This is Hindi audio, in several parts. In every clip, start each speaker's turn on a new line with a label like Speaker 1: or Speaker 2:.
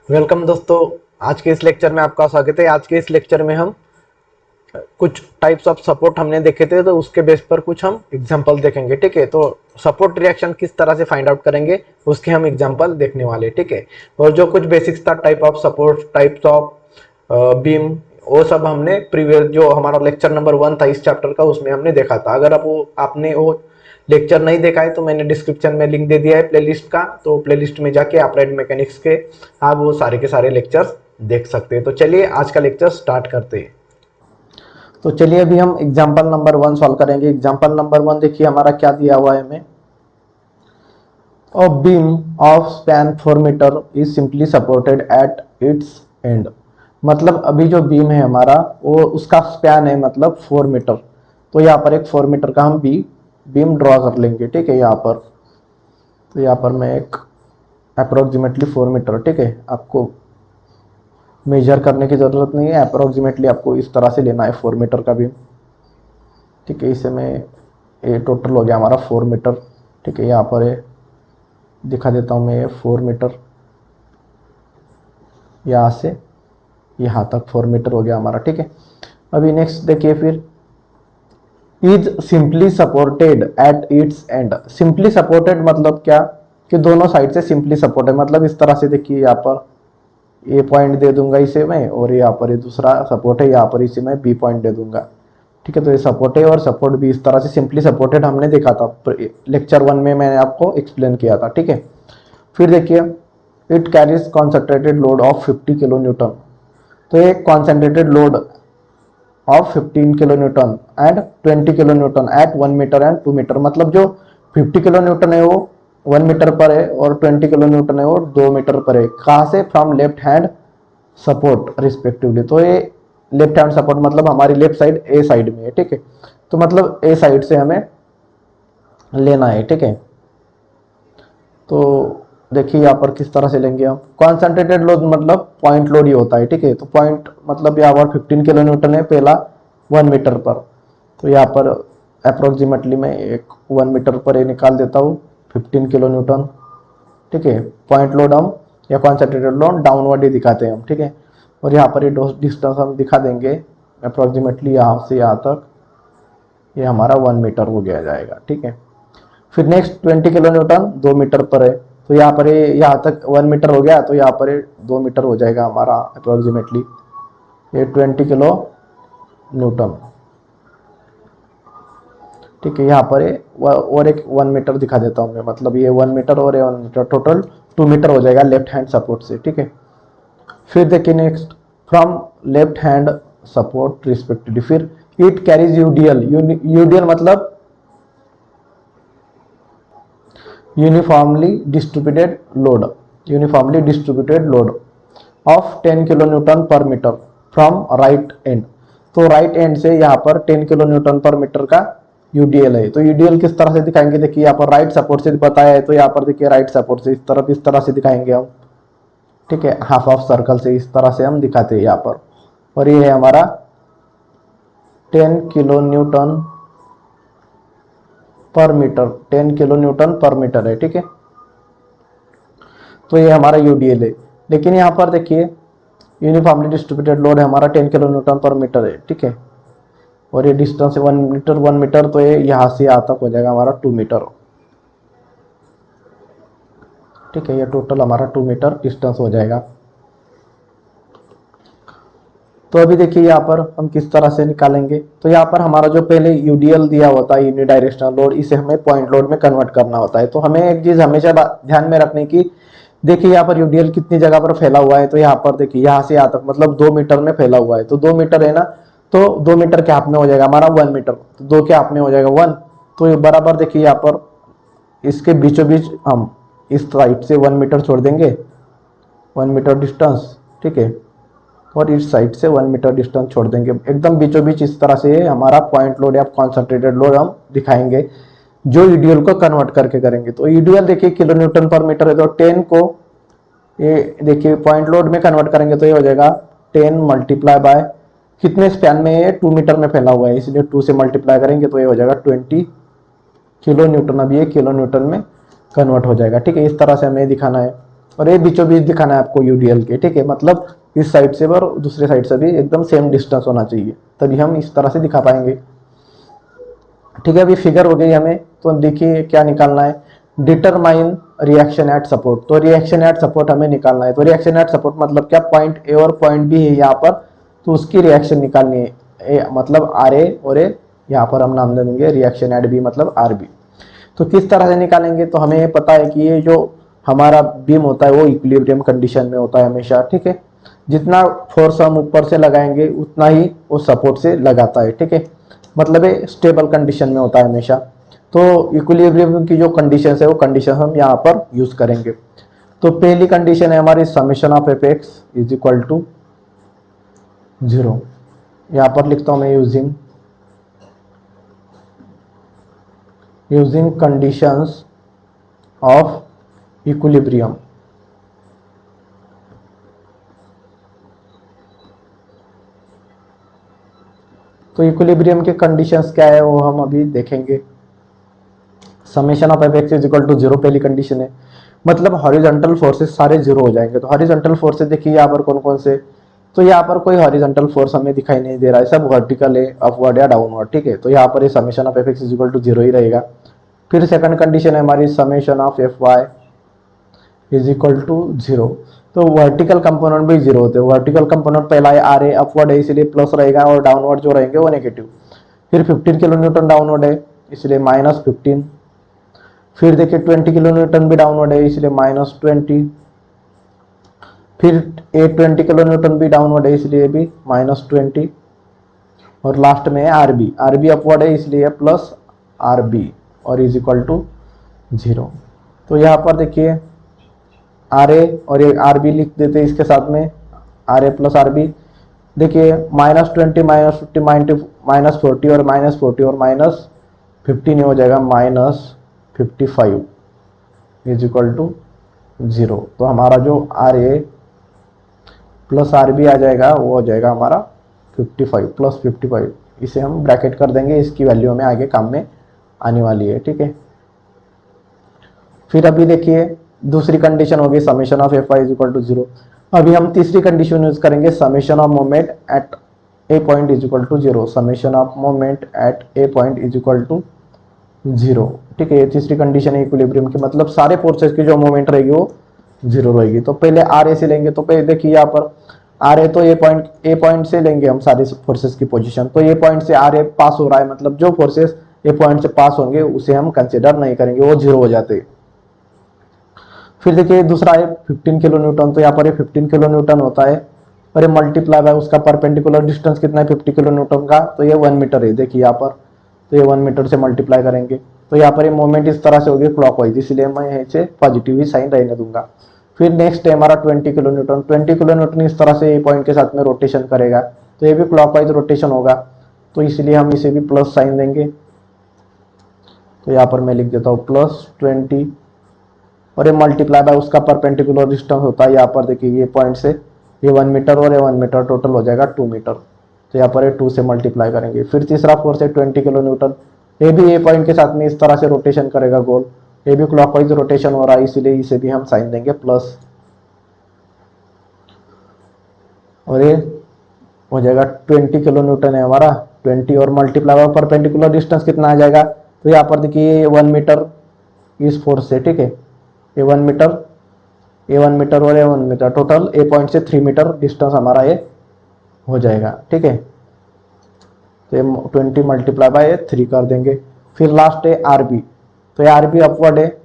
Speaker 1: वेलकम दोस्तों। आज के इस लेक्चर में आपका स्वागत है। आज के इस लेक्चर में हम कुछ टाइप्स ऑफ सपोर्ट हमने देखे थे, तो उसके बेस पर कुछ हम एग्जांपल देखेंगे। ठीक है, तो सपोर्ट रिएक्शन किस तरह से फाइंड आउट करेंगे उसके हम एग्जांपल देखने वाले। ठीक है, और जो कुछ बेसिक्स था type of support, types of beam, वो सब हमने प्रीवियस जो हमारा लेक्चर नंबर 1 था इस चैप्टर का, उसमें हमने देखा था। अगर आपने वो लेक्चर नहीं देखा है तो मैंने डिस्क्रिप्शन में लिंक दे दिया है प्लेलिस्ट का, तो प्लेलिस्ट में जाके अप्लाइड मैकेनिक्स के आप वो सारे के सारे लेक्चर्स देख सकते हैं। तो चलिए आज का लेक्चर स्टार्ट करते हैं। तो चलिए अभी हम एग्जांपल नंबर 1 सॉल्व करेंगे। एग्जांपल नंबर 1 देखिए हमारा क्या दिया हुआ है हमें। A beam of span 4 meter is simply supported at its end। मतलब अभी जो बीम है हमारा वो उसका स्पैन है मतलब 4 मीटर। तो यहाँ पर एक 4 मीटर का हम बीम ड्रॉ कर लेंगे। ठीक है, यहाँ पर तो यहाँ पर मैं एक अप्रोक्सीमेटली 4 मीटर, ठीक है, आपको मेजर करने की ज़रूरत नहीं है, अप्रोक्सीमेटली आपको इस तरह से लेना है 4 मीटर का बीम। ठीक है, इसे मैं ये टोटल हो गया हमारा 4 मीटर। ठीक है, यहाँ पर है दिखा देता हूँ मैं, ये 4 मीटर यहाँ से यहाँ तक 4 मीटर हो गया हमारा। ठीक है, अभी नेक्स्ट देखिए फिर, is simply supported at its and. Simply supported मतलब क्या कि दोनों साइड से सिंपली सपोर्ट है। मतलब इस तरह से देखिए, यहाँ पर ए पॉइंट दे दूंगा इसे मैं, और यहाँ पर ये दूसरा सपोर्ट है, यहाँ पर इसे मैं बी पॉइंट दे दूंगा। ठीक है, तो ये सपोर्ट है और सपोर्ट भी इस तरह से सिंपली सपोर्टेड हमने देखा था लेक्चर 1 में, मैंने आपको एक्सप्लेन किया था। ठीक है, फिर देखिए, it carries concentrated load of 50 kilo newton. तो ये concentrated load of 15 kilo Newton and 20 kilo newton at 1 metre and 2 metre. मतलब जो 50 किलो न्यूटन है वो 1 मीटर पर है और 20 किलो न्यूटन है वो 2 मीटर पर है। कहाँ से? From left hand support respectively. तो ये लेफ्ट हैंड सपोर्ट मतलब हमारी लेफ्ट साइड ए साइड में है। ठीक है, तो मतलब ए साइड से हमें लेना है। ठीक है, तो देखिए यहाँ पर किस तरह से लेंगे हम। कॉन्सेंट्रेटेड लोड मतलब पॉइंट लोड ही होता है। ठीक है, तो पॉइंट मतलब यहाँ पर 15 किलो न्यूटन है पहला 1 मीटर पर। तो यहाँ पर अप्रोक्सीमेटली मैं एक 1 मीटर पर ये निकाल देता हूँ 15 किलो न्यूटन। ठीक है, पॉइंट लोड हम या कॉन्सेंट्रेटेड लोड डाउनवर्ड ही दिखाते हैं हम। ठीक है, और यहाँ पर ये डिस्टेंस हम दिखा देंगे अप्रोक्सीमेटली यहाँ से यहाँ तक, ये हमारा 1 मीटर हो गया जाएगा। ठीक है, फिर नेक्स्ट 20 किलो न्यूटन 2 मीटर पर है। तो यहाँ पर यहाँ तक 1 मीटर हो गया, तो यहाँ पर 2 मीटर हो जाएगा हमारा अप्रोक्सीमेटली ये 20 किलो न्यूटन। ठीक है, यहाँ पर और एक 1 मीटर दिखा देता हूँ मैं, मतलब ये 1 मीटर और ये 1 मीटर, टोटल 2 मीटर हो जाएगा लेफ्ट हैंड सपोर्ट से। ठीक है, फिर देखिए next, from left hand support respectively, फिर इट कैरीज यूडीएल। यूडीएल मतलब uniformly distributed load, uniformly distributed load of 10 kilo newton per metre from right end. तो राइट एंड से यहाँ पर 10 किलो न्यूटन पर मीटर का यूडीएल है। तो यूडीएल किस तरह से दिखाएंगे, देखिए यहाँ पर राइट सपोर्ट से बताया है, तो यहाँ पर देखिए राइट सपोर्ट से इस तरह से दिखाएंगे हम। ठीक है, हाफ ऑफ सर्कल से इस तरह से हम दिखाते हैं यहाँ पर, और ये है हमारा 10 kilo newton per metre, 10 kilo newton per metre है। ठीक है, तो ये हमारा यूडीएल है। लेकिन यहाँ पर देखिए यूनिफॉर्मली डिस्ट्रीब्यूटेड लोड है हमारा 10 किलो न्यूटन पर मीटर है। ठीक है, और ये डिस्टेंस है 1 मीटर, तो ये यहाँ से यहाँ तक हो जाएगा हमारा 2 मीटर। ठीक है, ये टोटल हमारा 2 मीटर डिस्टेंस हो जाएगा। तो अभी देखिए यहाँ पर हम किस तरह से निकालेंगे। तो यहाँ पर हमारा जो पहले यूडीएल दिया होता है यूनिडायरेक्शनल लोड, इसे हमें पॉइंट लोड में कन्वर्ट करना होता है। तो हमें एक चीज हमेशा ध्यान में रखने की, देखिए यहाँ पर यूडीएल कितनी जगह पर फैला हुआ है। तो यहाँ पर देखिए यहाँ से यहाँ तक मतलब 2 मीटर में फैला हुआ है। तो 2 मीटर है ना, तो 2 मीटर के हाफ में हो जाएगा हमारा 1 मीटर, तो 2 के हाफ में हो जाएगा 1। तो ये बराबर देखिए यहाँ पर इसके बीचों बीच हम इस साइड से 1 मीटर छोड़ देंगे, 1 मीटर डिस्टेंस। ठीक है, और इस साइड से 1 मीटर डिस्टेंस छोड़ देंगे, एकदम बीचों बीच इस तरह से हमारा पॉइंट लोड या कॉन्सेंट्रेटेड लोड हम दिखाएंगे, जो यूडीएल को कन्वर्ट करके करेंगे। तो यूडीएल देखिए किलो न्यूटन पर मीटर है, तो 10 को ये देखिए पॉइंट लोड में कन्वर्ट करेंगे तो ये हो जाएगा 10 मल्टीप्लाई बाय कितने स्पैन में, ये 2 मीटर में फैला हुआ है, इसलिए 2 से मल्टीप्लाई करेंगे तो ये हो जाएगा 20 किलो न्यूटन। अब ये किलो न्यूटन में कन्वर्ट हो जाएगा। ठीक है, इस तरह से हमें दिखाना है। और ये बीचों बीच दिखाना है आपको यूडीएल के, ठीक है, मतलब इस साइड से और दूसरे साइड से भी एकदम सेम डिस्टेंस होना चाहिए, तभी हम इस तरह से दिखा पाएंगे। ठीक है, अभी फिगर हो गई हमें, तो देखिए क्या निकालना है, डिटरमाइन रिएक्शन एट सपोर्ट। तो रिएक्शन एट सपोर्ट हमें निकालना है। तो रिएक्शन एट सपोर्ट मतलब क्या, पॉइंट ए और पॉइंट बी है यहाँ पर, तो उसकी रिएक्शन निकालनी है। ए मतलब आर ए और ए यहाँ पर हम नाम दे देंगे रिएक्शन एट बी मतलब आर बी। तो किस तरह से निकालेंगे, तो हमें ये पता है कि ये जो हमारा बीम होता है वो इक्विलिब्रियम कंडीशन में होता है हमेशा, ठीक है। जितना फोर्स हम ऊपर से लगाएंगे उतना ही वो सपोर्ट से लगाता है, ठीक है, मतलब ये स्टेबल कंडीशन में होता है हमेशा। तो इक्विलिब्रियम की जो कंडीशन है वो कंडीशन हम यहाँ पर यूज करेंगे। तो पहली कंडीशन है हमारी summation of F X is equal to 0। यहाँ पर लिखता हूँ मैं यूजिंग कंडीशंस ऑफ इक्विलिब्रियम। तो इक्विलिब्रियम के कंडीशंस क्या है वो हम अभी देखेंगे। Summation of F X is equal to 0 पहली कंडीशन है, मतलब हॉरिजॉन्टल फोर्सेस सारे 0 हो जाएंगे। तो हॉरिजॉन्टल फोर्सेस देखिए यहाँ पर कौन कौन से, तो यहाँ पर कोई हॉरिजॉन्टल फोर्स हमें दिखाई नहीं दे रहा है, सब वर्टिकल है, अपवर्ड या डाउनवर्ड, ठीक है। तो यहाँ पर ये summation of F X is equal to 0 ही रहेगा। फिर सेकंड कंडीशन है हमारी summation of F Y is equal to 0। तो वर्टिकल कंपोनेंट भी 0 होते हैं। वर्टिकल कंपोनेंट पहला है आर ए, अपवर्ड है इसलिए प्लस रहेगा, और डाउनवर्ड जो रहेंगे वो नेगेटिव। फिर 15 किलो न्यूटन डाउनवर्ड है इसलिए -15। फिर देखिए 20 किलो न्यूटन भी डाउनवर्ड है इसलिए -20। फिर 20 किलो न्यूटन भी डाउनवर्ड है इसलिए भी -20। और लास्ट में है आरबी, आरबी अपवर्ड है इसलिए प्लस आरबी और इज इक्वल टू 0। तो यहाँ पर देखिए आर ए और ये आर बी लिख देते हैं इसके साथ में, R A plus R B. देखिए -20 -50 -40 और -40 और -15 हो जाएगा -55 इज इक्वल टू 0। तो हमारा जो R A plus R B आ जाएगा वो हो जाएगा हमारा 55 + 55। इसे हम ब्रैकेट कर देंगे, इसकी वैल्यू हमें आगे काम में आने वाली है, ठीक है। फिर अभी देखिए दूसरी कंडीशन होगी summation of F Y is equal to 0। अभी हम तीसरी कंडीशन यूज करेंगे summation of moment at A point is equal to 0। Summation of moment at A point is equal to 0, ठीक है। ये तीसरी कंडीशन है इक्विलिब्रियम की, मतलब सारे फोर्सेस की जो मोमेंट रहेगी वो 0 रहेगी। तो पहले आर ए से लेंगे, तो पहले देखिए यहाँ पर आर ए, तो ए पॉइंट से लेंगे हम सारे फोर्सेस की पोजीशन। तो ए पॉइंट से आर ए पास हो रहा है, मतलब जो फोर्सेस ए पॉइंट से पास होंगे उसे हम कंसिडर नहीं करेंगे, वो 0 हो जाते हैं। फिर देखिए दूसरा है 15 किलो न्यूटन। तो यहाँ पर ये 15 किलो न्यूटन होता है और ये मल्टीप्लाई बाय उसका परपेंडिकुलर डिस्टेंस कितना है 50 किलो न्यूटन का, तो ये 1 मीटर है। देखिए यहाँ पर, तो ये 1 मीटर से मल्टीप्लाई करेंगे। तो यहाँ पर ये मोमेंट इस तरह से होगी क्लॉकवाइज, इसलिए मैं यहीं से पॉजिटिव ही साइन रहने दूंगा। फिर नेक्स्ट है हमारा 20 किलो न्यूटन। 20 किलो न्यूटन इस तरह से ये पॉइंट के साथ में रोटेशन करेगा, तो ये भी क्लॉकवाइज रोटेशन होगा, तो इसलिए हम इसे भी प्लस साइन देंगे। तो यहाँ पर मैं लिख देता हूँ +20 और ये मल्टीप्लाई बाय उसका परपेंडिकुलर डिस्टेंस होता है। यहाँ पर देखिए ये पॉइंट से ये 1 मीटर और ये 1 मीटर, टोटल हो जाएगा 2 मीटर। तो यहाँ पर ये 2 से मल्टीप्लाई करेंगे। फिर तीसरा फोर्स है 20 किलो न्यूटन। ये भी ये पॉइंट के साथ में इस तरह से रोटेशन करेगा गोल, ये भी क्लॉकवाइज रोटेशन हो रहा है, इसीलिए इसे भी हम साइन देंगे प्लस। और ये हो जाएगा 20 किलो न्यूटन है हमारा, 20 और मल्टीप्लाई बाय परपेंडिकुलर डिस्टेंस कितना आ जाएगा, तो यहाँ पर देखिए 1 मीटर इस फोर्स से, ठीक है, ये 1 मीटर, ये 1 मीटर और ये 1 मीटर, टोटल ए पॉइंट से 3 मीटर डिस्टेंस हमारा ये हो जाएगा, ठीक है। तो ये 20 मल्टीप्लाई बाय 3 कर देंगे। फिर लास्ट है आर बी। तो ये आर बी अपवर्ड है,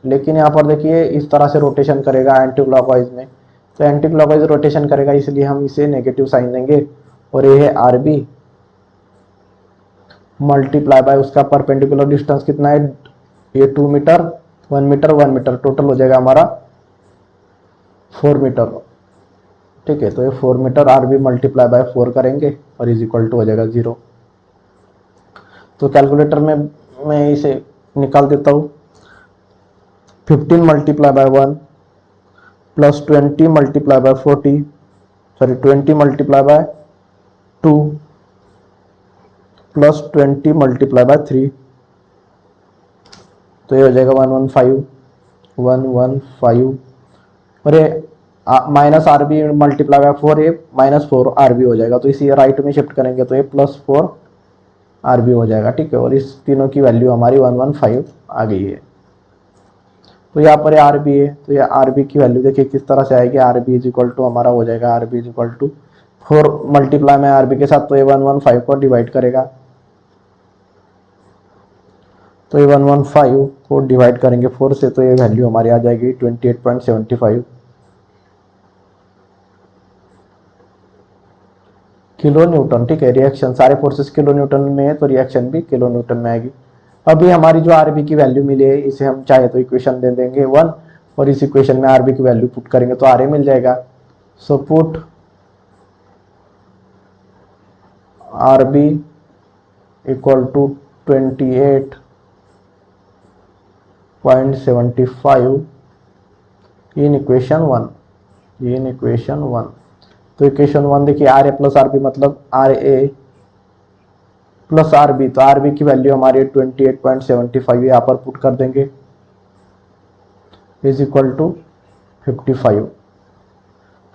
Speaker 1: लेकिन यहाँ पर देखिए इस तरह से रोटेशन करेगा एंटी क्लॉकवाइज में, तो एंटी क्लॉकवाइज रोटेशन करेगा, इसलिए हम इसे नेगेटिव साइन देंगे। और ये है आर बी मल्टीप्लाई बाय उसका परपेंडिकुलर डिस्टेंस कितना है, ये 2 मीटर, 1 मीटर 1 मीटर, टोटल हो जाएगा हमारा 4 मीटर, ठीक है। तो ये 4 metre R B multiply by 4 करेंगे और इज इक्वल टू हो जाएगा 0। तो कैलकुलेटर में मैं इसे निकाल देता हूँ। 15 multiply by 1 plus 20 multiply by 40, sorry 20 multiply by 2 plus 20 multiply by 3, तो ये हो जाएगा 115 और ये minus R B multiply by 4a minus 4 RB हो जाएगा। तो इसी राइट में शिफ्ट करेंगे तो ये +4 RB हो जाएगा, ठीक है। और इस तीनों की वैल्यू हमारी 115 आ गई है। तो यहाँ पर आर बी है, तो ये आर बी की वैल्यू देखिए किस तरह से आएगी। R B is equal to हमारा हो जाएगा, R B is equal to 4 multiply में आर बी के साथ, तो ये 115 को डिवाइड करेगा। तो ये 115 को डिवाइड करेंगे 4 से, तो ये वैल्यू हमारी आ जाएगी 28.75 किलो न्यूटन, ठीक है। रिएक्शन सारे फोर्सेस किलो न्यूटन में है, तो रिएक्शन भी किलो न्यूटन में आएगी। अभी हमारी जो आरबी की वैल्यू मिली है, इसे हम चाहे तो इक्वेशन दे देंगे 1, और इस इक्वेशन में आरबी की वैल्यू पुट करेंगे तो आर ए मिल जाएगा। So put RB equal to 28.75 in equation 1, in equation 1। तो इक्वेशन 1 देखिए, R A plus R B मतलब R A plus R B, तो आर बी की वैल्यू हमारी 28.75 यहाँ पर पुट कर देंगे, इज इक्वल टू 55।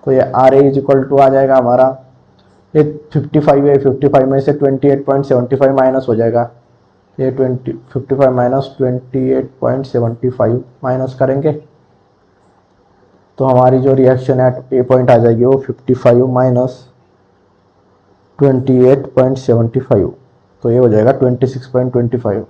Speaker 1: तो ये R A is equal to आ जाएगा हमारा, ये 55 है, 55 में से 28.75 माइनस हो जाएगा, ये 55 माइनस 28.75 माइनस करेंगे तो हमारी जो रिएक्शन एट ए पॉइंट आ जाएगी वो 55 माइनस 28.75, तो ये हो जाएगा 26.25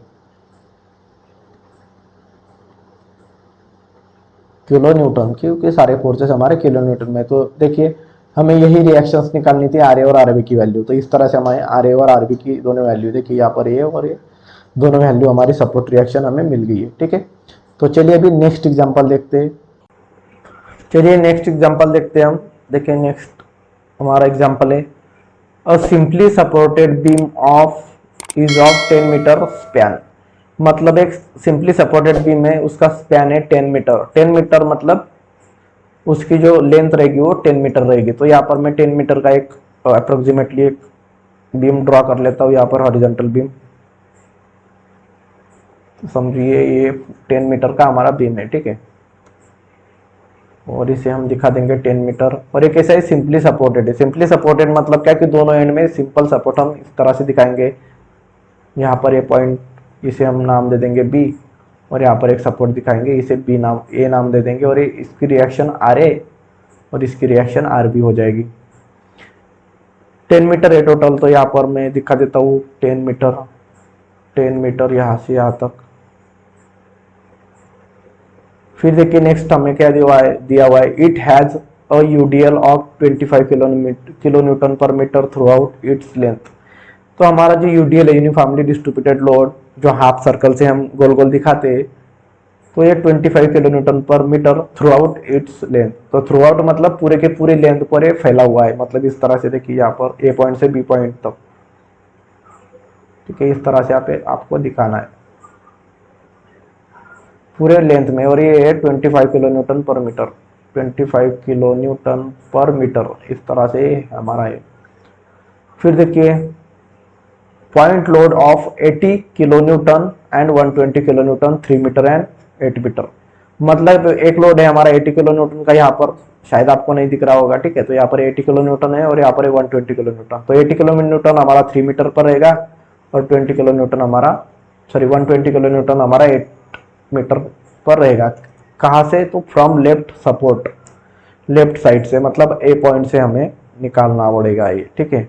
Speaker 1: किलो न्यूटन, क्योंकि सारे फोर्सेस हमारे किलो न्यूटन में। तो देखिए हमें यही रिएक्शंस निकालनी थी, आर ए और आर बी की वैल्यू। तो इस तरह से हमें आर ए और आर बी की दोनों वैल्यू देखिए, यहाँ पर ए और ये दोनों वैल्यू हमारी सपोर्ट रिएक्शन हमें मिल गई है, ठीक है। तो चलिए अभी नेक्स्ट एग्जांपल देखते हैं। चलिए नेक्स्ट एग्जांपल देखते हैं हम। देखिए नेक्स्ट हमारा एग्जांपल है, a simply supported beam of is of 10 metre span. मतलब एक सिंपली सपोर्टेड बीम है, उसका स्पैन है 10 मीटर। 10 मीटर मतलब उसकी जो लेंथ रहेगी वो 10 मीटर रहेगी। तो यहाँ पर मैं 10 मीटर का एक अप्रोक्सीमेटली एक बीम ड्रॉ कर लेता हूँ, यहाँ पर हॉरिजॉन्टल बीम। समझिए ये 10 मीटर का हमारा बीम है, ठीक है। और इसे हम दिखा देंगे 10 मीटर। और एक ऐसा ही सिंपली सपोर्टेड है। सिंपली सपोर्टेड मतलब क्या कि दोनों एंड में सिंपल सपोर्ट हम इस तरह से दिखाएंगे। यहाँ पर ये पॉइंट, इसे हम नाम दे देंगे बी, और यहाँ पर एक सपोर्ट दिखाएंगे, इसे बी नाम ए नाम दे देंगे। और इसकी रिएक्शन आर ए और इसकी रिएक्शन आर बी हो जाएगी। 10 मीटर है टोटल, तो यहाँ पर मैं दिखा देता हूँ 10 मीटर। 10 मीटर यहाँ से यहाँ तक। फिर देखिए नेक्स्ट हमें क्या दिया हुआ है, it has a UDL of 25 kilo newton per metre throughout its length. तो हमारा जो यूडीएल है, यूनिफॉर्मली डिस्ट्रीब्यूटेड लोड, जो हाफ सर्कल से हम गोल गोल दिखाते हैं, तो ये 25 kilo newton per metre throughout its length. तो थ्रू आउट मतलब पूरे के पूरे लेंथ पर ये फैला हुआ है। मतलब इस तरह से देखिए यहाँ पर ए पॉइंट से बी पॉइंट तक, ठीक है। इस तरह से आपको दिखाना है पूरे लेंथ में। और ये है 25 kilo newton per metre, 25 kilo newton per metre, इस तरह से हमारा है। फिर देखिए point load of 80 kilo Newton and 120 kilo newton 3 metre and 8 metre. मतलब एक लोड है हमारा 80 किलो न्यूटन का, यहाँ पर शायद आपको नहीं दिख रहा होगा, ठीक है। तो यहाँ पर 80 किलो न्यूटन है और यहाँ पर 120 किलो न्यूटन। तो 80 किलो न्यूटन हमारा 3 मीटर पर रहेगा और 20 किलो न्यूटन हमारा 120 किलो न्यूटन हमारा 8 मीटर पर रहेगा। कहाँ से, तो from left support, left side से, मतलब ए पॉइंट से हमें निकालना पड़ेगा ये, ठीक है।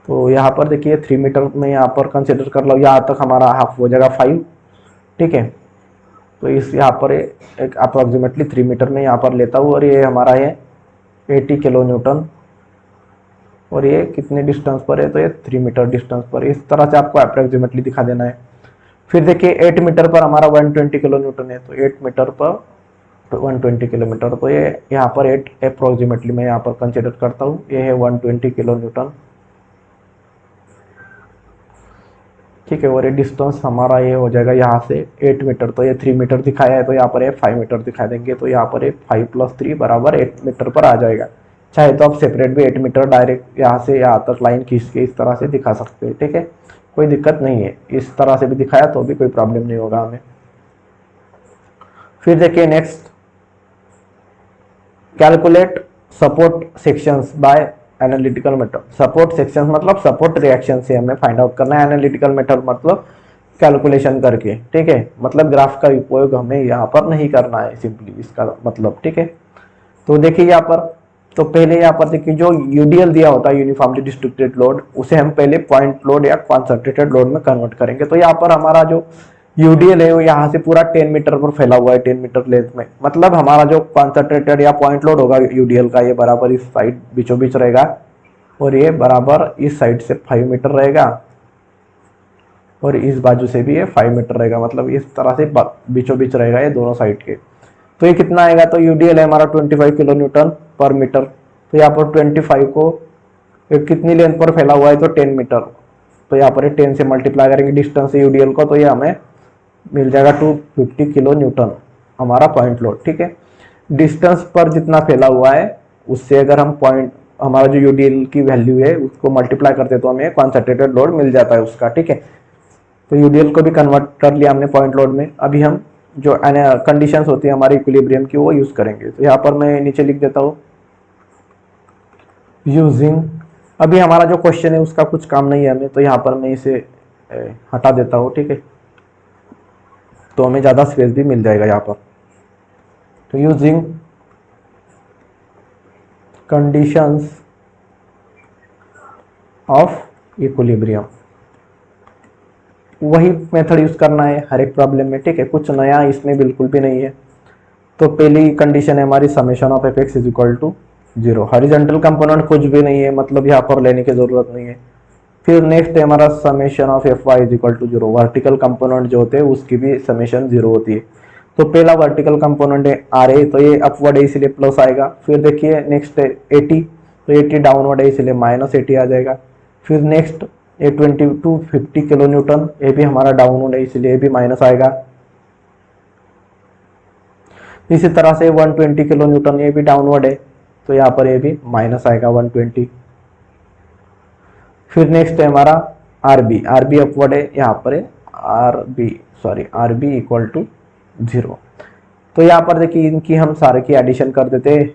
Speaker 1: तो यहाँ पर देखिए 3 मीटर में यहाँ पर कंसिडर कर लो, यहाँ तक हमारा हाफ हो जाएगा 5, ठीक है। तो इस यहाँ पर एक अप्रोक्सीमेटली 3 मीटर में यहाँ पर लेता हूँ, और ये हमारा है 80 किलो न्यूटन, और ये कितने डिस्टेंस पर है, तो ये 3 मीटर डिस्टेंस पर। इस तरह से आपको अप्रोक्सीमेटली दिखा देना है। फिर देखिए 8 मीटर पर हमारा 120 किलो न्यूटन है, तो 8 मीटर पर 120 किलोमीटर। तो ये यहाँ पर 8 अप्रोक्सीमेटली मैं यहाँ पर कंसिडर करता हूँ, ये है 120 किलो न्यूटन, ठीक है। और ये डिस्टेंस हमारा ये हो जाएगा यहाँ से 8 मीटर। तो ये 3 मीटर दिखाया है, तो यहाँ पर ये 5 मीटर दिखा देंगे। तो यहाँ पर 5 + 3 बराबर 8 मीटर पर आ जाएगा। चाहे तो आप सेपरेट भी 8 मीटर डायरेक्ट यहाँ से यहाँ तक लाइन खींच के इस तरह से दिखा सकते हैं, ठीक है। कोई दिक्कत नहीं है, इस तरह से भी दिखाया तो भी कोई प्रॉब्लम नहीं होगा हमें। फिर देखिए next calculate support sections by analytical method. Support sections मतलब सपोर्ट रिएक्शन से हमें फाइंड आउट करना है, एनालिटिकल मेथड मतलब कैलकुलेशन करके, ठीक है। मतलब ग्राफ का उपयोग हमें यहाँ पर नहीं करना है सिंपली, इसका मतलब, ठीक है। तो देखिए यहाँ पर, तो पहले यहाँ पर देखिए जो यूडीएल दिया होता है यूनिफॉर्मली डिस्ट्रीब्यूटेड लोड, उसे हम पहले पॉइंट लोड या कॉन्सेंट्रेटेड लोड में कन्वर्ट करेंगे। तो यहाँ पर हमारा जो यूडीएल है वो यहाँ से पूरा 10 मीटर पर फैला हुआ है, 10 मीटर लेंथ में। मतलब हमारा जो कॉन्सेंट्रेटेड या पॉइंट लोड होगा यूडीएल का, ये बराबर इस साइड बीचों बीच रहेगा और ये बराबर इस साइड से 5 मीटर रहेगा और इस बाजू से भी ये 5 मीटर रहेगा। मतलब इस तरह से बीचों बीच रहेगा ये दोनों साइड के। तो ये कितना आएगा, तो यूडीएल है हमारा 25 किलो न्यूटन पर मीटर। तो यहाँ पर 25 को कितनी लेंथ पर फैला हुआ है, तो 10 मीटर। तो यहाँ पर 10 से मल्टीप्लाई करेंगे डिस्टेंस से यूडीएल को, तो ये हमें मिल जाएगा 250 किलो न्यूटन हमारा पॉइंट लोड, ठीक है। डिस्टेंस पर जितना फैला हुआ है उससे अगर हम पॉइंट, हमारा जो यूडीएल की वैल्यू है उसको मल्टीप्लाई करते तो हमें कॉन्सेंट्रेटेड लोड मिल जाता है उसका, ठीक है। तो यूडीएल को भी कन्वर्ट कर लिया हमने पॉइंट लोड में। अभी हम जो कंडीशंस होती है हमारी इक्विलिब्रियम की वो यूज करेंगे। तो यहाँ पर मैं नीचे लिख देता हूँ यूजिंग। अभी हमारा जो क्वेश्चन है उसका कुछ काम नहीं है हमें, तो यहाँ पर मैं इसे हटा देता हूँ, ठीक है। तो हमें ज़्यादा स्पेस भी मिल जाएगा यहाँ पर। तो यूजिंग कंडीशंस ऑफ इक्विलिब्रियम, वही मेथड यूज करना है हर एक प्रॉब्लम में, ठीक है। कुछ नया इसमें बिल्कुल भी नहीं है। तो पहली कंडीशन है हमारी summation of F X is equal to 0। Horizontal component कुछ भी नहीं है, मतलब यहाँ पर लेने की जरूरत नहीं है। फिर नेक्स्ट है हमारा summation of F Y is equal to 0। Vertical component जो होते हैं उसकी भी समेशन 0 होती है। तो पहला वर्टिकल कंपोनेंट है आर ए, तो ये अपवर्ड है इसलिए प्लस आएगा। फिर देखिए नेक्स्ट है 80, तो 80 डाउनवर्ड है इसलिए माइनस 80 आ जाएगा। फिर नेक्स्ट ये 2250 किलो न्यूटन, ये भी हमारा डाउनवर्ड है इसलिए भी माइनस आएगा। इसी तरह से 120 किलो न्यूटन, ये भी डाउनवर्ड है तो यहाँ पर ये भी माइनस आएगा 120। फिर नेक्स्ट है हमारा आरबी, आरबी अपवर्ड है, यहाँ पर है आरबी इक्वल टू 0। तो यहाँ पर देखिए इनकी हम सारे की एडिशन कर देते हैं।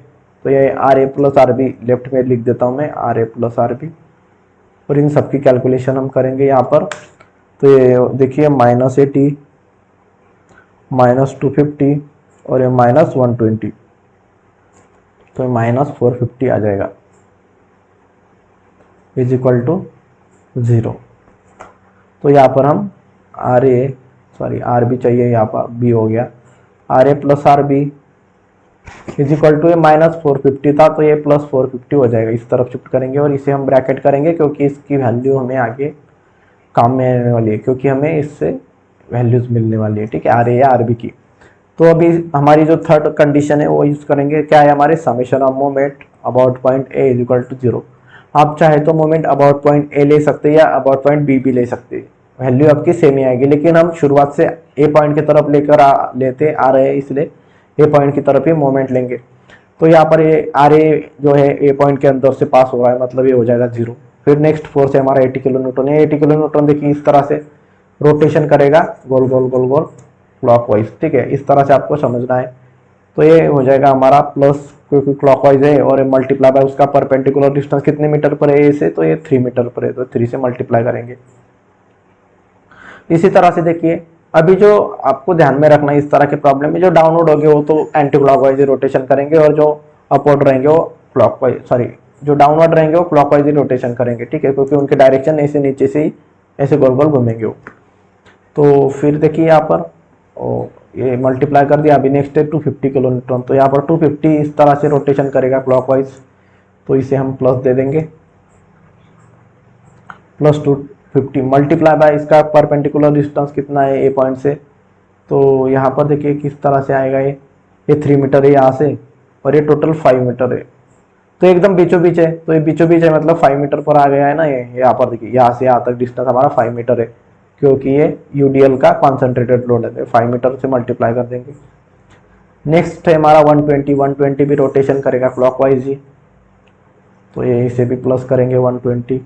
Speaker 1: तो ये R A plus R B left में लिख देता हूँ मैं, R A plus R B, और इन सबकी कैलकुलेशन हम करेंगे यहाँ पर। तो ये देखिए -80, -250 और ये -120, तो -450 आ जाएगा इज इक्वल टू 0। तो यहाँ पर हम आर बी चाहिए, यहाँ पर बी हो गया, R A plus R B is equal to -450 था तो ये +450 हो जाएगा। इस तरफ शिफ्ट करेंगे और इसे हम ब्रैकेट करेंगे क्योंकि इसकी वैल्यू हमें आगे काम में आने वाली है, क्योंकि हमें इससे वैल्यूज मिलने वाली है, ठीक है, आर ए या आर बी की। तो अभी हमारी जो थर्ड कंडीशन है वो यूज करेंगे, क्या है हमारे summation of moment about point A is equal to 0। आप चाहे तो मोमेंट अबाउट पॉइंट ए ले सकते हैं या अबाउट पॉइंट बी भी ले सकते हैं, वैल्यू आपकी सेम ही आएगी। लेकिन हम शुरुआत से ए पॉइंट की तरफ लेते आ रहे हैं इसलिए ए पॉइंट की तरफ ही मोमेंट लेंगे। तो यहाँ पर ये आर ए जो है ए पॉइंट के अंदर से पास हो रहा है, मतलब ये हो जाएगा 0। फिर नेक्स्ट फोर्स है हमारा 80 किलो न्यूटन है। 80 किलो न्यूटन देखिए इस तरह से रोटेशन करेगा गोल गोल गोल गोल क्लॉकवाइज, ठीक है, इस तरह से आपको समझना है। तो ये हो जाएगा हमारा प्लस, क्योंकि क्लॉकवाइज है और मल्टीप्लाई बाय उसका परपेंडिकुलर डिस्टेंस कितने मीटर पर है ए से, तो ये 3 मीटर पर है, तो 3 से मल्टीप्लाई करेंगे। इसी तरह से देखिए अभी जो आपको ध्यान में रखना है इस तरह के प्रॉब्लम में, जो डाउनवर्ड होंगे वो तो एंटी क्लॉकवाइज रोटेशन करेंगे और जो अपवर्ड रहेंगे वो जो डाउनवर्ड रहेंगे वो क्लॉकवाइज रोटेशन करेंगे, ठीक है, क्योंकि उनके डायरेक्शन ऐसे नीचे से ही ऐसे गोल गोल घूमेंगे वो। तो फिर देखिए यहाँ पर ये मल्टीप्लाई कर दिया। अभी नेक्स्ट है 250 किलो न्यूटन, तो यहाँ पर 250 इस तरह से रोटेशन करेगा क्लॉकवाइज, तो इसे हम प्लस दे देंगे, +250 मल्टीप्लाई बाय इसका परपेंडिकुलर डिस्टेंस कितना है ए पॉइंट से। तो यहाँ पर देखिए किस तरह से आएगा, ये 3 मीटर है यहाँ से और ये टोटल 5 मीटर है, तो एकदम बीचों बीच है। तो ये बीचों बीच है मतलब 5 मीटर पर आ गया है ना। ये यहाँ पर देखिए यहाँ से यहाँ तक डिस्टेंस हमारा 5 मीटर है, क्योंकि ये यूडीएल का कॉन्सेंट्रेटेड लोड है, 5 मीटर से मल्टीप्लाई कर देंगे। नेक्स्ट है हमारा 120 भी रोटेशन करेगा क्लॉकवाइज ही, तो ये इसे भी प्लस करेंगे 120।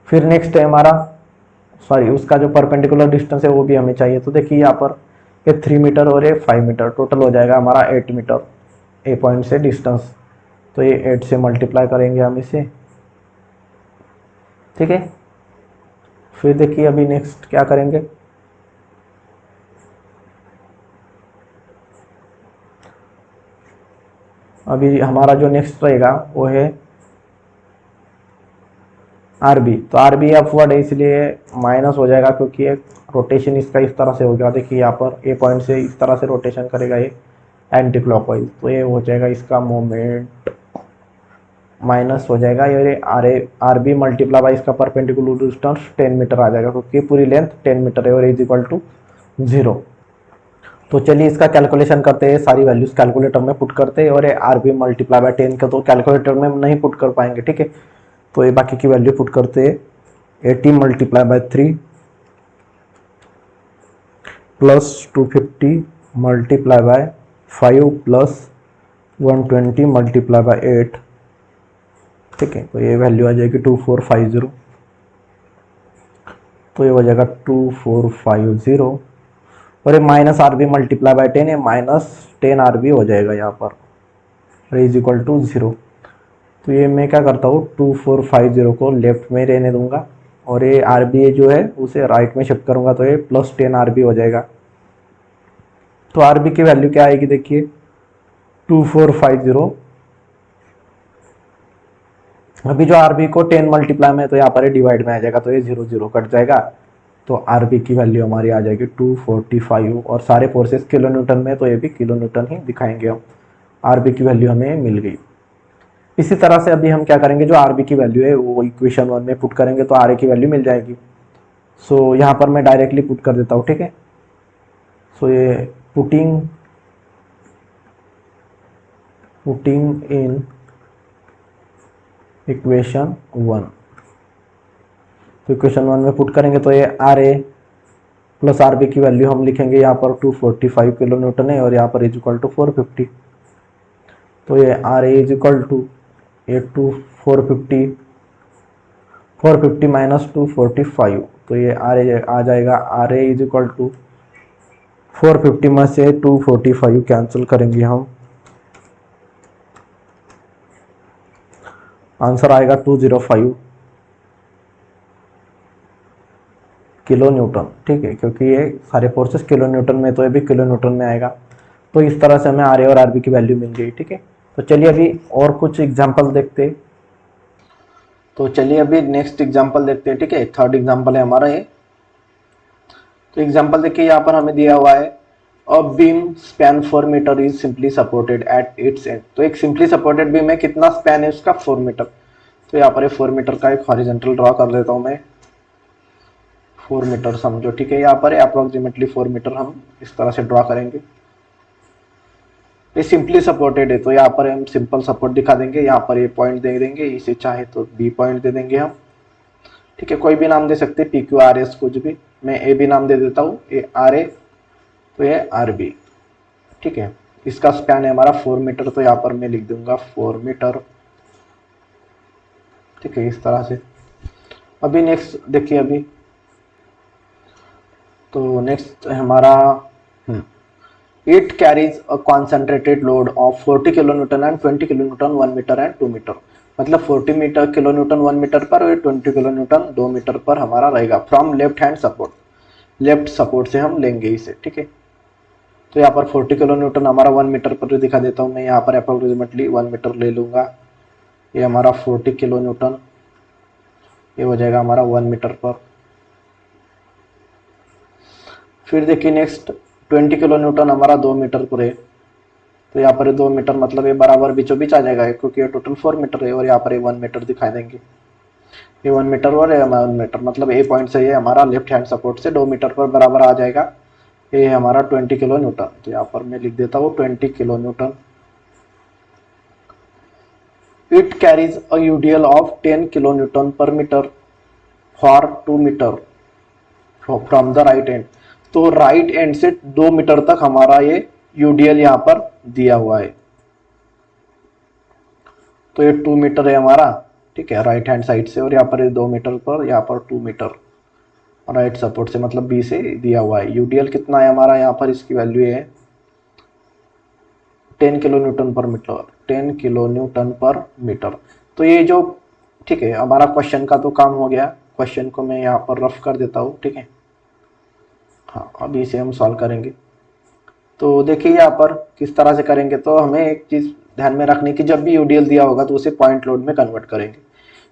Speaker 1: फिर नेक्स्ट है हमारा उसका जो परपेंडिकुलर डिस्टेंस है वो भी हमें चाहिए। तो देखिए यहाँ पर ये 3 मीटर और ये 5 मीटर, टोटल हो जाएगा हमारा 8 मीटर। ए पॉइंट से डिस्टेंस, तो ये 8 से मल्टीप्लाई करेंगे हम इसे, ठीक है। फिर देखिए अभी नेक्स्ट क्या करेंगे, अभी हमारा जो नेक्स्ट रहेगा वो है आरबी। तो आरबी अपवर्ड है इसलिए माइनस हो जाएगा, क्योंकि एक रोटेशन इसका इस तरह से हो गया। देखिए यहाँ पर ए पॉइंट से इस तरह से रोटेशन करेगा ये एंटी क्लॉकवाइज, तो ये हो जाएगा इसका मोमेंट माइनस हो जाएगा। ये आर बी मल्टीप्लाई बाई इसका परपेंडिकुलर डिस्टेंस 10 मीटर आ जाएगा, क्योंकि पूरी लेंथ 10 मीटर है और इज इक्वल टू 0। तो चलिए इसका कैलकुलेशन करते हैं, सारी वैल्यूज कैलकुलेटर में पुट करते हैं, और ये आर बी मल्टीप्लाई बाई 10 का तो कैलकुलेटर में नहीं पुट कर पाएंगे, ठीक है। तो ये बाकी की वैल्यू पुट करते हैं, 80 multiply by 3 plus 250 multiply by 5 plus 120 multiply by 8, ठीक है। तो ये वैल्यू आ जाएगी 2450, तो ये हो जाएगा 2450, और ये minus R B multiply by 10 है, माइनस 10 आर बी हो जाएगा यहाँ पर, इज इक्वल टू 0। तो ये मैं क्या करता हूँ, 2450 को लेफ्ट में रहने दूंगा, और ये आर बी जो है उसे राइट में शिफ्ट करूंगा, तो ये प्लस 10 आर बी हो जाएगा। तो आर बी की वैल्यू क्या आएगी, देखिए 2450, अभी जो आर बी को 10 मल्टीप्लाई में, तो यहाँ पर डिवाइड में आ जाएगा, तो ये 0 0 कट जाएगा, तो आर बी की वैल्यू हमारी आ जाएगी 245, और सारे फोर्सेस किलो न्यूटन में, तो ये भी किलो न्यूटन ही दिखाएंगे हम। आर बी की वैल्यू हमें मिल गई। इसी तरह से अभी हम क्या करेंगे, जो आर बी की वैल्यू है वो इक्वेशन 1 में पुट करेंगे, तो आर ए की वैल्यू मिल जाएगी। सो यहाँ पर मैं डायरेक्टली पुट कर देता हूँ, ठीक है। सो ये पुटिंग इन इक्वेशन 1, तो इक्वेशन 1 में पुट करेंगे, तो ये R A plus R B की वैल्यू हम लिखेंगे यहाँ पर 245 किलो न्यूटन है, और यहाँ पर इज इक्वल टू 450, तो ये R A is equal to ये 450 माइनस 245, तो ये आर ए आ जाएगा, R A is equal to 450 में से 245 कैंसिल करेंगे हम, आंसर आएगा 205 किलो न्यूटन, ठीक है, क्योंकि ये सारे फोर्सेस किलो न्यूटन में, तो ये भी किलो न्यूटन में आएगा। तो इस तरह से हमें आर ए और आर बी की वैल्यू मिल गई, ठीक है। तो चलिए अभी और कुछ एग्जाम्पल देखते हैं। तो चलिए अभी नेक्स्ट एग्जाम्पल देखते हैं, ठीक है। थर्ड एग्जाम्पल है हमारा ये। तो एग्जाम्पल देखिए यहाँ पर हमें दिया हुआ है, a beam span 4 metre is simply supported at its end. तो एक सिंपली सपोर्टेड बीम है, कितना स्पैन है उसका, 4 मीटर। तो यहाँ पर 4 मीटर का एक हॉरिजॉन्टल ड्रॉ कर देता हूँ मैं, 4 मीटर समझो, ठीक है। यहाँ पर अप्रोक्सीमेटली 4 मीटर हम इस तरह से ड्रॉ करेंगे। ये सिंपली सपोर्टेड है, तो यहाँ पर हम सिंपल सपोर्ट दिखा देंगे, यहाँ पर ये पॉइंट दे देंगे, इसे चाहे तो बी पॉइंट दे देंगे हम, ठीक है। कोई भी नाम दे सकते हैं, पी क्यू आर एस कुछ भी, मैं ए भी नाम दे देता हूँ, ये आर ए, तो ये आर बी, ठीक है। इसका स्पैन है हमारा 4 मीटर, तो यहाँ पर मैं लिख दूंगा 4 मीटर, ठीक है, इस तरह से। अभी नेक्स्ट देखिए अभी, तो नेक्स्ट हमारा it carries a concentrated load of 40 kilo Newton and 20 kilo Newton 1 metre and 2 metre. मतलब 40 मीटर किलो न्यूटन 1 मीटर पर, और 20 किलो न्यूटन 2 मीटर पर हमारा रहेगा, from left hand support, left support से हम लेंगे इसे, ठीक है। तो यहाँ पर 40 किलो न्यूटन हमारा 1 मीटर पर दिखा देता हूँ मैं, यहाँ पर अप्रोक्सीमेटली 1 मीटर ले लूंगा, ये हमारा 40 किलो न्यूटन, ये हो जाएगा हमारा 1 मीटर पर। फिर देखिए नेक्स्ट 20 किलो न्यूटन हमारा 2 मीटर पर है, तो यहाँ पर 2 मीटर मतलब ये बराबर बीचों बीच आ जाएगा, क्योंकि ये टोटल 4 मीटर है, और यहाँ पर 1 मीटर दिखाई देंगे, ये 1 मीटर और ये 1 मीटर, मतलब ए पॉइंट से ये हमारा लेफ्ट हैंड सपोर्ट से 2 मीटर पर बराबर आ जाएगा, ये हमारा 20 किलो न्यूटन। तो यहाँ पर मैं लिख देता हूँ 20 kilo newton. It carries a UDL of 10 kilo newton per metre for 2 metre from the right end. तो राइट एंड से 2 मीटर तक हमारा ये यूडीएल यहाँ पर दिया हुआ है, तो ये 2 मीटर है हमारा, ठीक है, राइट हैंड साइड से, और यहाँ पर 2 मीटर पर, यहाँ पर 2 मीटर राइट सपोर्ट से, मतलब बी से दिया हुआ है। यूडीएल कितना है हमारा, यहाँ पर इसकी वैल्यू है 10 kilo newton per metre, 10 kilo newton per metre. तो ये जो, ठीक है, हमारा क्वेश्चन का तो काम हो गया। क्वेश्चन को मैं यहाँ पर रफ कर देता हूँ, ठीक है। हाँ, अभी इसे हम सॉल्व करेंगे। तो देखिए यहाँ पर किस तरह से करेंगे, तो हमें एक चीज़ ध्यान में रखने की, जब भी यूडीएल दिया होगा तो उसे पॉइंट लोड में कन्वर्ट करेंगे।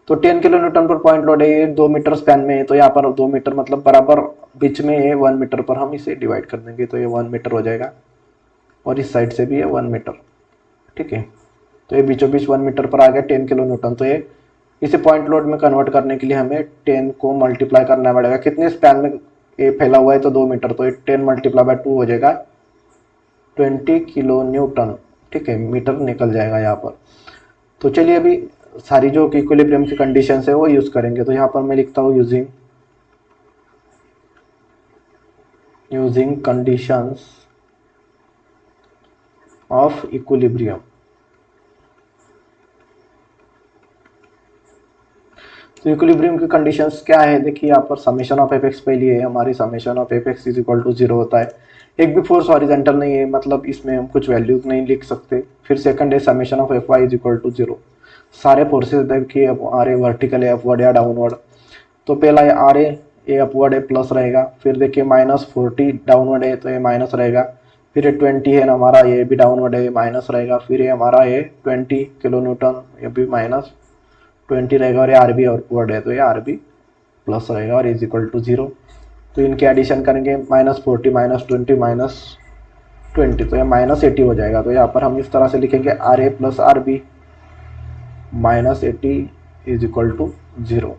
Speaker 1: तो 10 किलो न्यूटन पर पॉइंट लोड है, ये 2 मीटर स्पैन में है, तो यहाँ पर 2 मीटर मतलब बराबर बीच में है 1 मीटर पर, हम इसे डिवाइड कर देंगे तो ये 1 मीटर हो जाएगा, और इस साइड से भी है 1 मीटर, ठीक है। तो ये बीचों बीच 1 मीटर पर आ गया 10 किलो न्यूटन। तो ये इसे पॉइंट लोड में कन्वर्ट करने के लिए हमें 10 को मल्टीप्लाई करना पड़ेगा। कितने स्पैन में ये फैला हुआ है, तो 2 मीटर, तो ये 10 मल्टीप्लाई बाय 2 हो जाएगा 20 किलो न्यूटन, ठीक है, मीटर निकल जाएगा यहाँ पर। तो चलिए अभी सारी जो इक्विलिब्रियम की कंडीशंस है वो यूज करेंगे। तो यहाँ पर मैं लिखता हूँ यूजिंग कंडीशंस ऑफ इक्विलिब्रियम। तो इक्विलिब्रियम की कंडीशंस क्या है, देखिए यहाँ पर समेशन ऑफ एफ एक्स पहली है हमारी, summation of F X is equal to 0 होता है। एक भी फोर्स हॉरिजॉन्टल नहीं है, मतलब इसमें हम कुछ वैल्यू नहीं लिख सकते। फिर सेकंड है summation of F Y is equal to 0। सारे फोर्सेज देखिए आ रहे वर्टिकल है, अपवर्ड या डाउनवर्ड। तो पहला है आर ए, ये अपवर्ड है प्लस रहेगा। फिर देखिए -40 डाउनवर्ड है तो ये माइनस रहेगा। फिर ये 20 है ना हमारा, ये भी डाउनवर्ड है, ये माइनस रहेगा। फिर ये हमारा ये 20 किलो न्यूटन, ये भी -20 रहेगा। और ये आर बी अपवर्ड है तो ये आर बी प्लस रहेगा और इज इक्वल टू 0। तो इनके एडिशन करेंगे -40 -20 तो ये -80 हो जाएगा। तो यहाँ पर हम इस तरह से लिखेंगे R A plus R B -80 is equal to 0।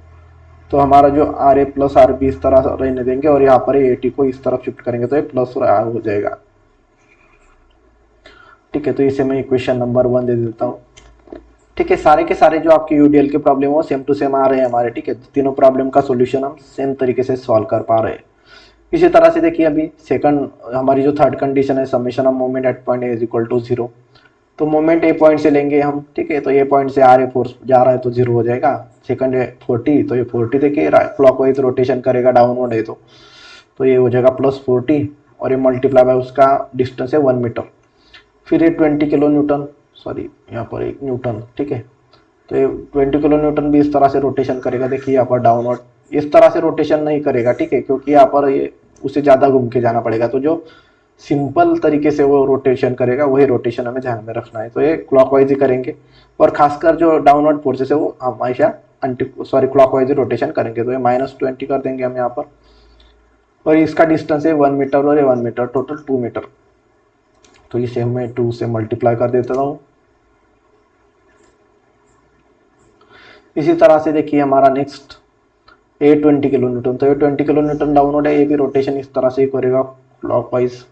Speaker 1: तो हमारा जो R A plus R B इस तरह रहने देंगे और यहाँ पर 80 को इस तरफ शिफ्ट करेंगे तो ये प्लस हो जाएगा, ठीक है। तो इसे मैं इक्वेशन नंबर 1 दे देता हूँ, ठीक है। सारे के सारे जो आपके यूडीएल के प्रॉब्लम हो सेम टू सेम आ रहे हैं हमारे, ठीक है। तीनों प्रॉब्लम का सोल्यूशन हम सेम तरीके से सॉल्व कर पा रहे हैं। इसी तरह से देखिए अभी सेकंड हमारी जो थर्ड कंडीशन है, summation of moment at point A is equal to 0। तो मोमेंट ए पॉइंट से लेंगे हम, ठीक है। तो ए पॉइंट से आ रहे फोर्स जा रहा है तो 0 हो जाएगा। सेकंड है 40, तो ये 40 देखिए क्लॉकवाइज रोटेशन करेगा, डाउनवर्ड है तो ये हो जाएगा +40 और ये मल्टीप्लाई बाय उसका डिस्टेंस है 1 मीटर। फिर ये 20 किलो न्यूटन, सॉरी यहाँ पर एक न्यूटन, ठीक है। तो ये 20 किलो न्यूटन भी इस तरह से रोटेशन करेगा, देखिए यहाँ पर डाउनवर्ड। इस तरह से रोटेशन नहीं करेगा, ठीक है, क्योंकि यहाँ पर ये उसे ज़्यादा घूम के जाना पड़ेगा। तो जो सिंपल तरीके से वो रोटेशन करेगा वही रोटेशन हमें ध्यान में रखना है। तो ये क्लॉकवाइज ही करेंगे, और खासकर जो डाउनवर्ड फोर्सेस है वो हमेशा क्लॉकवाइज रोटेशन करेंगे। तो ये -20 कर देंगे हम यहाँ पर, और इसका डिस्टेंस है 1 मीटर और ये 1 मीटर, टोटल 2 मीटर। तो इसे मैं 2 से मल्टीप्लाई कर देता हूँ। इसी तरह से देखिए हमारा नेक्स्ट ए 20 किलो न्यूटन, तो ये 20 किलो न्यूटन डाउनवर्ड है, ये भी रोटेशन इस तरह से ही करेगा क्लॉकवाइज।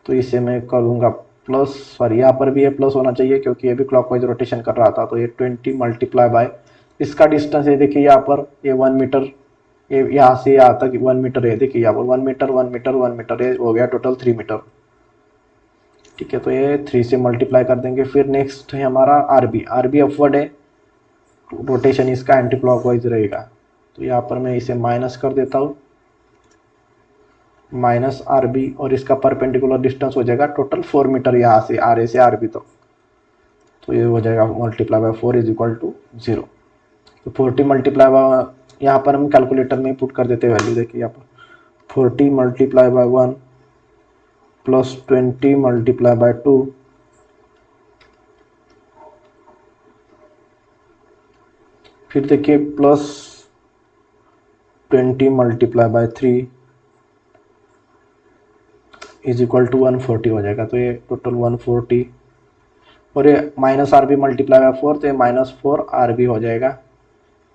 Speaker 1: तो इसे मैं करूँगा प्लस, सॉरी यहाँ पर भी ये प्लस होना चाहिए क्योंकि ये भी क्लॉकवाइज रोटेशन कर रहा था। तो ये 20 मल्टीप्लाई बाय इसका डिस्टेंस है, देखिए यहाँ पर ये 1 मीटर, ये यहाँ से यहाँ तक 1 मीटर है, देखिए यहाँ पर 1 मीटर 1 मीटर 1 मीटर, ये हो गया टोटल 3 मीटर, ठीक है। तो ये 3 से मल्टीप्लाई कर देंगे। फिर नेक्स्ट है हमारा आरबी, आरबी अपवर्ड है, रोटेशन इसका एंटी क्लॉकवाइज रहेगा। तो यहाँ पर मैं इसे माइनस कर देता हूँ, -RB, और इसका परपेंडिकुलर डिस्टेंस हो जाएगा टोटल 4 मीटर यहाँ से आर ए से आरबी तक। तो ये हो जाएगा multiply by 4 is equal to 0। तो 40 मल्टीप्लाई बाय, यहाँ पर हम कैलकुलेटर में पुट कर देते हैं वैल्यू, देखिए यहाँ पर 40 multiply by 1 plus 20 multiply by 2 फिर देखिए plus 20 multiply by 3 is equal to 140 हो जाएगा। तो ये टोटल 140, और ये -RB मल्टीप्लाई बाय 4 तो ये -4RB हो जाएगा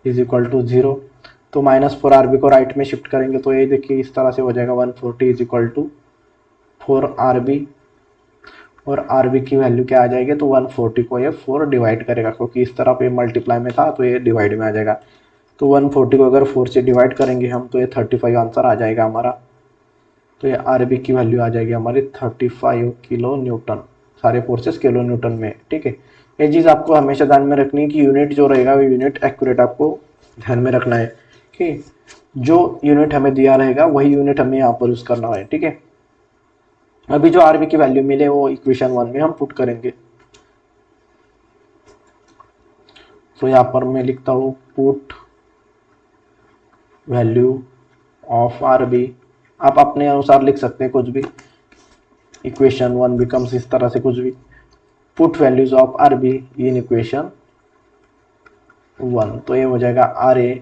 Speaker 1: इज इक्वल टू 0। तो -4RB को राइट में शिफ्ट करेंगे तो ये देखिए इस तरह से हो जाएगा 140 इज इक्वल टू 4RB, और RB की वैल्यू क्या आ जाएगी, तो 140 को ये 4 डिवाइड करेगा, क्योंकि इस तरफ ये मल्टीप्लाई में था तो ये डिवाइड में आ जाएगा। तो 140 को अगर 4 से डिवाइड करेंगे हम तो ये 35 आंसर आ जाएगा हमारा। तो ये RB की वैल्यू आ जाएगी हमारी 35 किलो न्यूटन, सारे फोर्सेस किलो न्यूटन में, ठीक है। ये चीज़ आपको हमेशा ध्यान में रखनी है कि यूनिट जो रहेगा वो यूनिट एक्यूरेट आपको ध्यान में रखना है कि जो यूनिट हमें दिया रहेगा वही यूनिट हमें यहाँ पर यूज़ करना है, ठीक है। अभी जो आरबी की वैल्यू मिले वो इक्वेशन 1 में हम पुट करेंगे। तो यहाँ पर मैं लिखता हूँ पुट वैल्यू ऑफ आरबी, आप अपने अनुसार लिख सकते हैं कुछ भी, इक्वेशन 1 बिकम्स इस तरह से कुछ भी, put values of RB in equation 1, तो ये हो जाएगा आर ए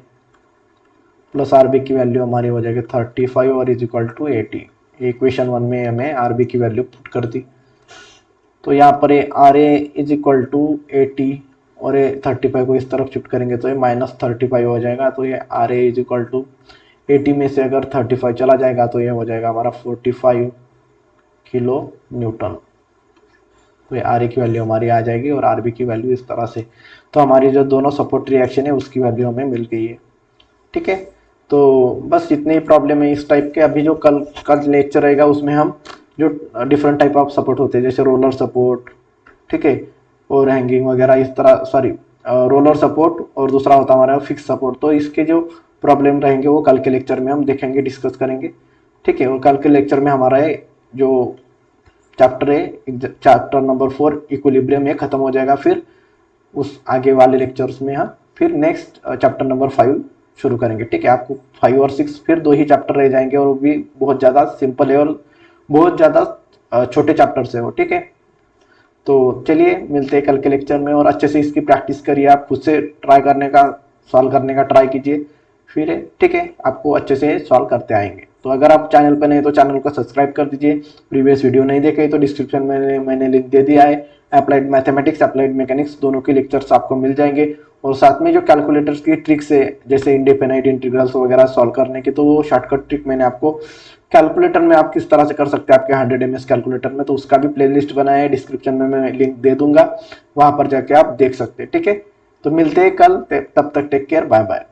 Speaker 1: प्लस आरबी की वैल्यू हमारी हो जाएगी 35 और इज इक्वल टू 80। इक्वेशन 1 में हमें आरबी की वैल्यू पुट कर दी। तो यहाँ पर ये R A is equal to 80 और ये 35 को इस तरफ शिफ्ट करेंगे तो ये -35 हो जाएगा। तो ये R A is equal to 80 में से अगर 35 चला जाएगा तो ये हो जाएगा हमारा 45 किलो न्यूटन। तो ये आर ए की वैल्यू हमारी आ जाएगी और आर बी की वैल्यू इस तरह से। तो हमारी जो दोनों सपोर्ट रिएक्शन है उसकी वैल्यू हमें मिल गई है। ठीक है, तो बस इतने ही प्रॉब्लम है इस टाइप के। अभी जो कल लेक्चर रहेगा उसमें हम जो डिफरेंट टाइप ऑफ सपोर्ट होते हैं जैसे रोलर सपोर्ट, ठीक है, और हैंगिंग वगैरह इस तरह, सॉरी रोलर सपोर्ट और दूसरा होता है हमारा फिक्स सपोर्ट, तो इसके जो प्रॉब्लम रहेंगे वो कल के लेक्चर में हम देखेंगे, डिस्कस करेंगे। ठीक है, और कल के लेक्चर में हमारा जो चैप्टर है, चैप्टर नंबर 4 इक्विलिब्रियम, ये खत्म हो जाएगा। फिर उस आगे वाले लेक्चर्स में हम फिर नेक्स्ट चैप्टर नंबर 5 शुरू करेंगे। ठीक है, आपको 5 और 6 फिर 2 ही चैप्टर रह जाएंगे और वो भी बहुत ज़्यादा सिंपल है और बहुत ज़्यादा छोटे चैप्टर से हो। ठीक है, तो चलिए मिलते हैं कल के लेक्चर में और अच्छे से इसकी प्रैक्टिस करिए, आप खुद से ट्राई करने का, सॉल्व करने का ट्राई कीजिए। फिर ठीक है, आपको अच्छे से सॉल्व करते आएंगे। तो अगर आप चैनल पर नहीं तो चैनल को सब्सक्राइब कर दीजिए। प्रीवियस वीडियो नहीं देखे तो डिस्क्रिप्शन में मैंने लिंक दे दिया है। अप्लाइड मैथमेटिक्स, अप्लाइड मैकेनिक्स दोनों के लेक्चर्स आपको मिल जाएंगे और साथ में जो कैलकुलेटर्स की ट्रिक्स है जैसे इंडेफिनाइट इंटीग्रल्स वगैरह सॉल्व करने की, तो वो शॉर्टकट ट्रिक मैंने आपको कैलकुलेटर में आप किस तरह से कर सकते हैं आपके 100 ms कैलकुलेटर में, तो उसका भी प्लेलिस्ट बनाया है, डिस्क्रिप्शन में मैं लिंक दे दूंगा, वहां पर जाके आप देख सकते हैं। ठीक है, तो मिलते हैं कल, तब तक टेक केयर, बाय बाय।